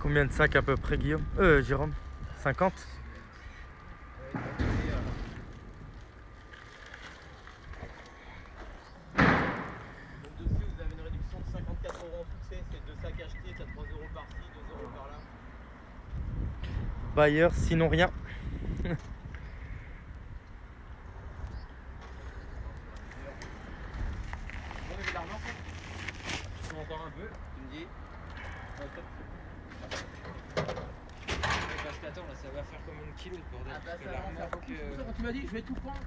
Combien de sacs à peu près, Guillaume Jérôme 50. Donc dessus, vous avez une réduction de 54 € en fixé. C'est 2 sacs achetés, t'as 3 € par-ci, 2 € par-là. Bailleur, sinon rien. Vous avez de l'argent, ça? Je trouve encore un peu, tu me dis. Ouais, top. Parce qu'attends, là ça va faire comme une kilo de bordel. Ah bah Parce que ça la va, ça remorque, C'est pour ça, quand tu m'as dit je vais tout prendre.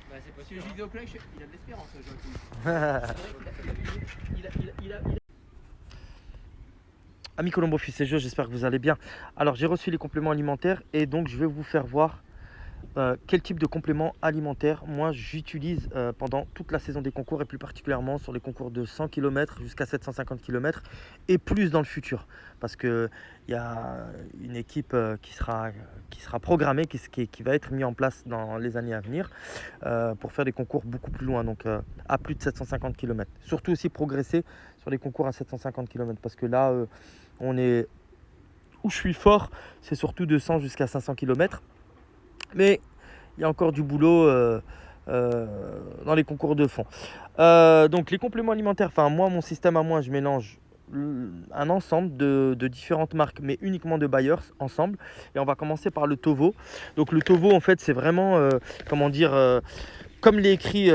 bah c'est pas Parce que sûr. j'ai dit au collègue, il a de l'espérance, ce Joachim. Amis Colombo Fils et Jeux, j'espère que vous allez bien. Alors j'ai reçu les compléments alimentaires et donc je vais vous faire voir quel type de complément alimentaire moi j'utilise pendant toute la saison des concours et plus particulièrement sur les concours de 100 km jusqu'à 750 km et plus dans le futur parce qu'il y a une équipe qui sera programmée, qui va être mise en place dans les années à venir pour faire des concours beaucoup plus loin, donc à plus de 750 km. Surtout aussi progresser sur les concours à 750 km parce que là on est où je suis fort, c'est surtout de 100 jusqu'à 500 km. Mais il y a encore du boulot dans les concours de fond. Donc les compléments alimentaires, enfin moi, mon système à moi, je mélange un ensemble de différentes marques, mais uniquement de Bayers ensemble. Et on va commencer par le Tovo. Donc le Tovo, en fait, c'est vraiment, comment dire, comme il est écrit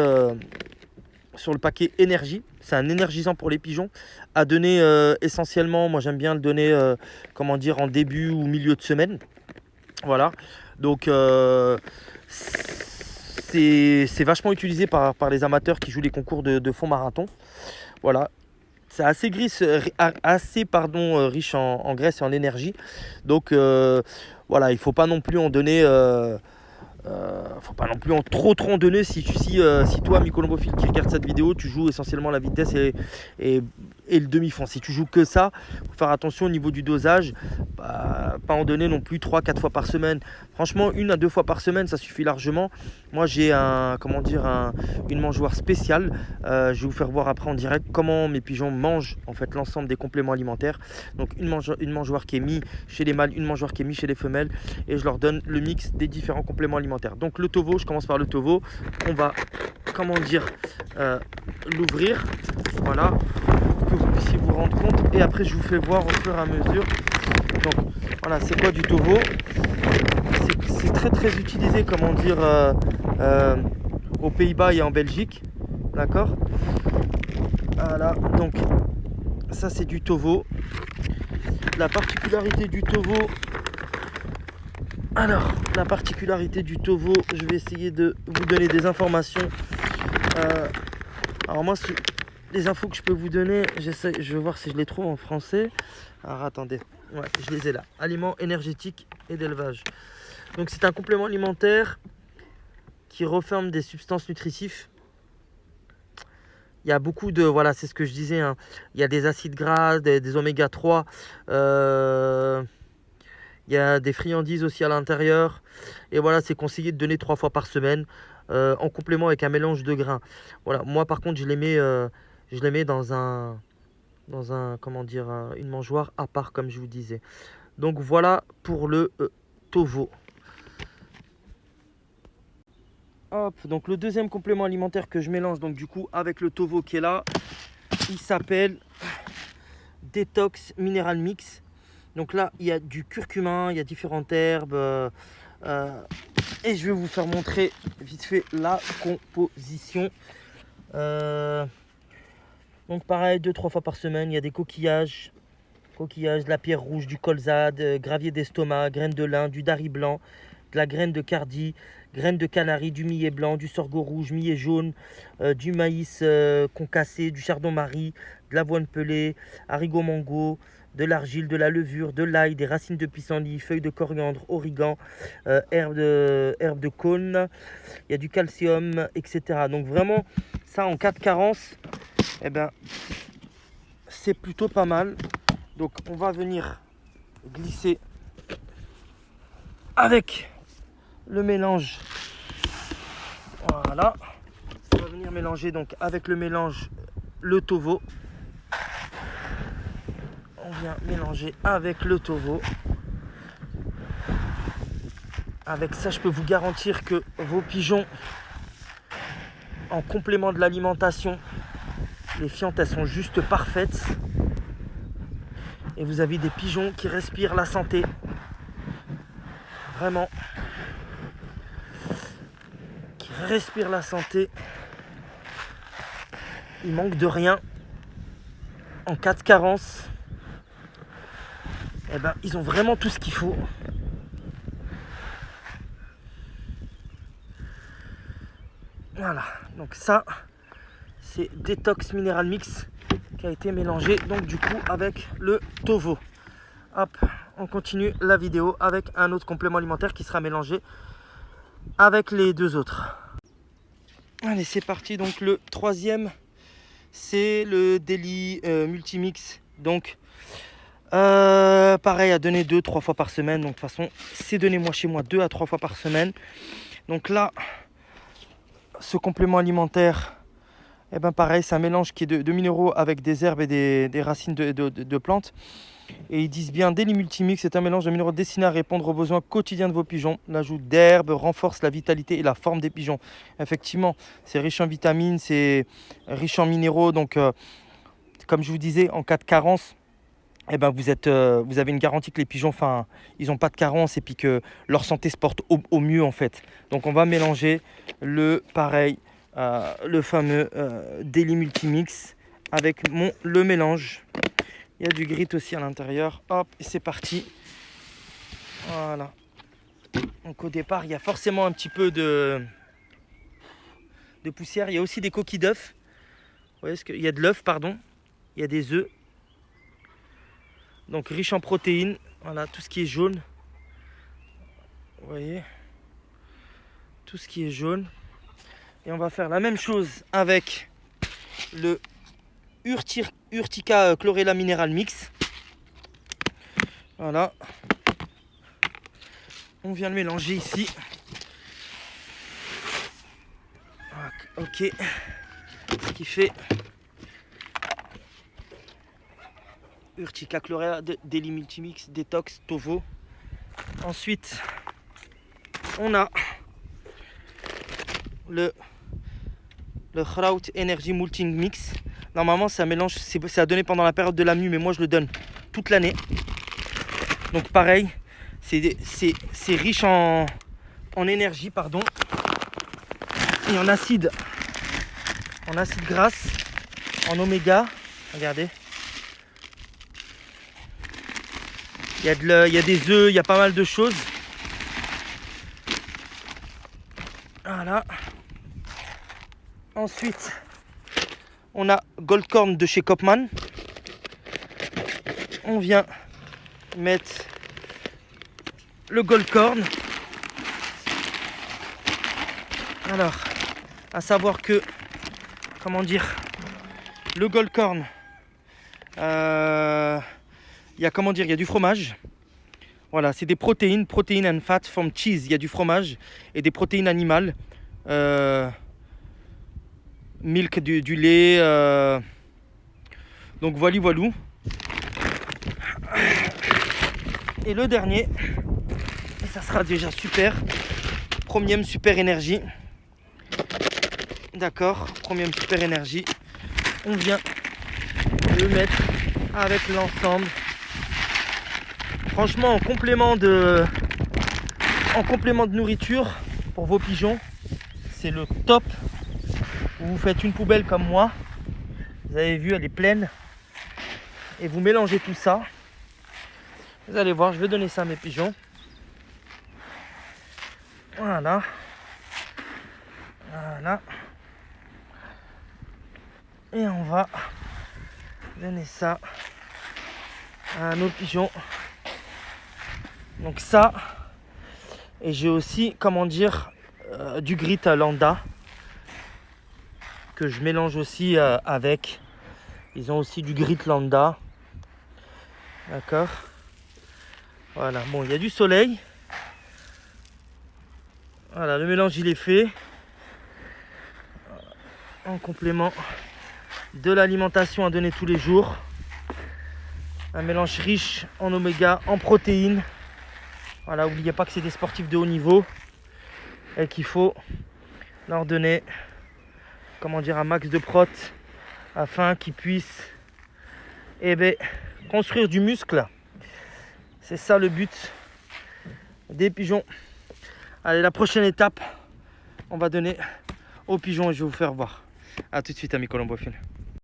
sur le paquet énergie. C'est un énergisant pour les pigeons. À donner essentiellement, moi j'aime bien le donner, comment dire, en début ou milieu de semaine. Voilà, donc c'est vachement utilisé par les amateurs qui jouent les concours de fond marathon. Voilà, c'est assez gris, riche en graisse et en énergie. Donc voilà, il ne faut pas non plus en donner, faut pas non plus en trop en donner si toi, Micolobophile qui regarde cette vidéo, tu joues essentiellement la vitesse et le demi-fond. Si tu joues que ça, faut faire attention au niveau du dosage, pas en donner non plus 3-4 fois par semaine. Franchement, 1 à 2 fois par semaine, ça suffit largement. Moi, j'ai une mangeoire spéciale. Je vais vous faire voir après en direct comment mes pigeons mangent en fait l'ensemble des compléments alimentaires. Donc une mangeoire qui est mise chez les mâles, une mangeoire qui est mise chez les femelles, et je leur donne le mix des différents compléments alimentaires. Donc le Tovo, je commence par le Tovo. On va, l'ouvrir. Voilà, pour que vous puissiez vous rendre compte. Et après, je vous fais voir au fur et à mesure. Donc voilà, c'est quoi du Tovo? C'est très utilisé, aux Pays-Bas et en Belgique. D'accord? Voilà, donc ça c'est du Tovo. La particularité du Tovo, je vais essayer de vous donner des informations. Alors moi, les infos que je peux vous donner, je vais voir si je les trouve en français. Alors attendez, ouais, je les ai là. Aliments énergétiques et d'élevage. Donc c'est un complément alimentaire qui renferme des substances nutritives. Il y a beaucoup de, voilà, c'est ce que je disais, hein. Il y a des acides gras, des oméga 3, il y a des friandises aussi à l'intérieur. Et voilà, c'est conseillé de donner 3 fois par semaine en complément avec un mélange de grains. Voilà, moi par contre, je les mets dans une mangeoire à part, comme je vous disais. Donc voilà pour le Tovo. Hop, donc le deuxième complément alimentaire que je mélange donc du coup avec le Tovo qui est là, il s'appelle Detox Mineral Mix. Donc là, il y a du curcuma, il y a différentes herbes. Et je vais vous faire montrer vite fait la composition. Donc pareil, 2-3 fois par semaine, il y a des coquillages, de la pierre rouge, du colza, gravier d'estomac, graines de lin, du dari blanc, de la graine de cardi, graines de canari, du millet blanc, du sorgho rouge, millet jaune, du maïs concassé, du chardon-marie, de l'avoine pelée, haricots mango, de l'argile, de la levure, de l'ail, des racines de pissenlit, feuilles de coriandre, origan, herbes de cône, il y a du calcium, etc. Donc vraiment, ça en cas de carence, eh ben, c'est plutôt pas mal. Donc on va venir glisser avec le mélange. Voilà. On va venir mélanger donc avec le mélange le Tovo. On vient mélanger avec le Tovo. Avec ça, je peux vous garantir que vos pigeons, en complément de l'alimentation, les fientes, elles sont juste parfaites. Et vous avez des pigeons qui respirent la santé. Vraiment. Qui respirent la santé. Il manque de rien. En cas de carence, eh ben, ils ont vraiment tout ce qu'il faut. Voilà, donc ça, c'est Détox Mineral Mix qui a été mélangé donc du coup avec le Tovo. Hop, on continue la vidéo avec un autre complément alimentaire qui sera mélangé avec les deux autres. Allez, c'est parti. Donc le troisième, c'est le Daily Multimix. Donc pareil, à donner 2-3 fois par semaine. Donc de toute façon, c'est donné moi chez moi 2 à 3 fois par semaine. Donc là, ce complément alimentaire, eh ben pareil, c'est un mélange qui est de minéraux avec des herbes et des racines de plantes. Et ils disent bien, Daily Multimix, c'est un mélange de minéraux destiné à répondre aux besoins quotidiens de vos pigeons. L'ajout d'herbes renforce la vitalité et la forme des pigeons. Effectivement, c'est riche en vitamines, c'est riche en minéraux. Donc, comme je vous disais, en cas de carence, eh ben vous avez une garantie que les pigeons, ils n'ont pas de carence et puis que leur santé se porte au mieux en fait. Donc, on va mélanger le fameux Daily Multimix avec le mélange. Il y a du grit aussi à l'intérieur. Hop, et c'est parti. Voilà. Donc au départ, il y a forcément un petit peu de poussière. Il y a aussi des coquilles d'œufs. Vous voyez il y a de l'œuf, pardon. Il y a des œufs. Donc riche en protéines. Voilà, tout ce qui est jaune. Vous voyez. Tout ce qui est jaune. Et on va faire la même chose avec le Urtica Chlorella Mineral Mix. Voilà. On vient le mélanger ici. Ok. Ce qui fait Urtica Chlorella Daily Multimix Détox Tovo. Ensuite, on a le Kraut Energy Multing Mix. Normalement, c'est un mélange, c'est à donner pendant la période de la mue, mais moi je le donne toute l'année. Donc pareil, c'est riche en énergie, pardon, et en acide grasse, en oméga. Regardez. Il y a des œufs, il y a pas mal de choses. Voilà. Ensuite, on a Goldcorn de chez Kopman. On vient mettre le Goldcorn. Alors, à savoir que, comment dire, le Goldcorn, il y a du fromage. Voilà, c'est des protéines and fat from cheese. Il y a du fromage et des protéines animales. Milk, du lait. Donc voilà. Et le dernier, et ça sera déjà super. Premium Super Énergie. D'accord, Premium Super Énergie. On vient le mettre avec l'ensemble. Franchement, en complément de nourriture pour vos pigeons, c'est le top. Vous faites une poubelle comme moi, vous avez vu, elle est pleine, et vous mélangez tout ça. Vous allez voir, je vais donner ça à mes pigeons. Voilà. Et on va donner ça à nos pigeons. Donc ça, et j'ai aussi, comment dire, du grit à lambda que je mélange aussi avec. Ils ont aussi du grit lambda. D'accord. Voilà, bon, il y a du soleil. Voilà, le mélange il est fait. En complément de l'alimentation à donner tous les jours. Un mélange riche en oméga, en protéines. Voilà, n'oubliez pas que c'est des sportifs de haut niveau et qu'il faut leur donner, comment dire, un max de prot afin qu'ils puissent construire du muscle. C'est ça le but des pigeons. Allez, la prochaine étape, on va donner aux pigeons et je vais vous faire voir. A tout de suite, amis colombophiles.